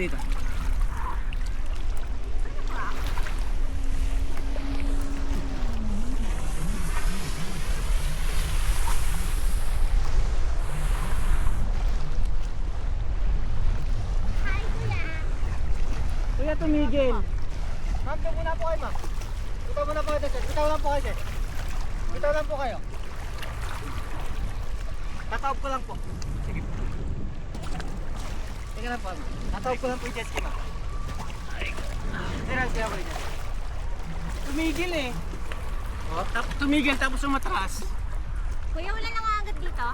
dito. Hi, kuya. Kuya, tumigil. Ma'am, doon muna po kayo, ma'am. Bitaw muna po kayo, sir. Bitaw lang po kayo, sir. Bitaw lang po kayo. Tataob ko lang po. Sige po. Sige lang po. Tataob ko lang po yung jet ski, ma'am. Sir, kaya po yung jet ski. Tumigil eh. Oh, tumigil tapos umatras. Kuya, wala nang agad dito.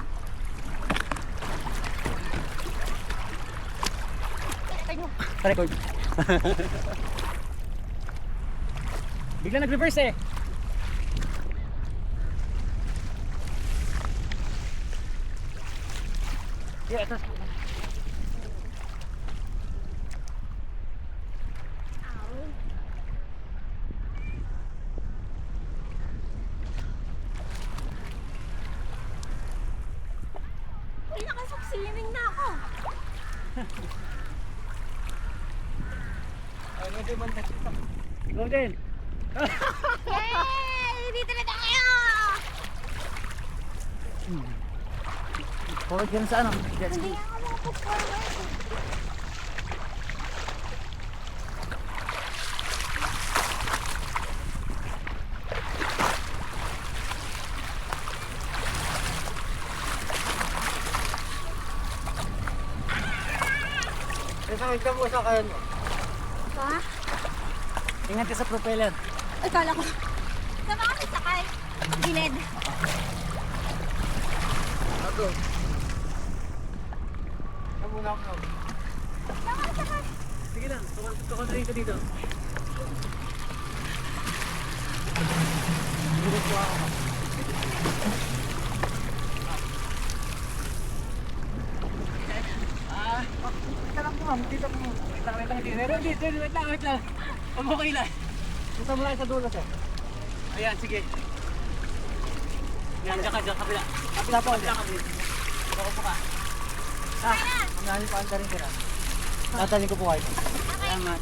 Record. Bigla nag-reverse eh. Yeah, ito. Ow. Uy, nakasok-swimming na ako. Ay, medyo banda dito. Ikaw din. Yay! Dito na tayo! Forward ka na sa ano? Jet ski. Hindi ako makapag-forward. Wait lang po sa kayan mo. Ha? Ingat ka sa propeller. Ay, kala ko. Sama kami sakay. Gilid. Ako. Saan muna ako, ma'am? Sama kami sakay. Sige lang, kukontrain ka dito. Bilis po ako, ma'am. Wait lang po ma'am, dito po. Wait lang, wait lang. Okay lang. Punta muna kayo sa dulo, sir. Ayan, sige. Yan, dyan, kabila. Kapila po, sir. Kabila. Bako po ka. Ang nahin po ang rin, sir. Tatalin ko po kayo. Okay. Salamat.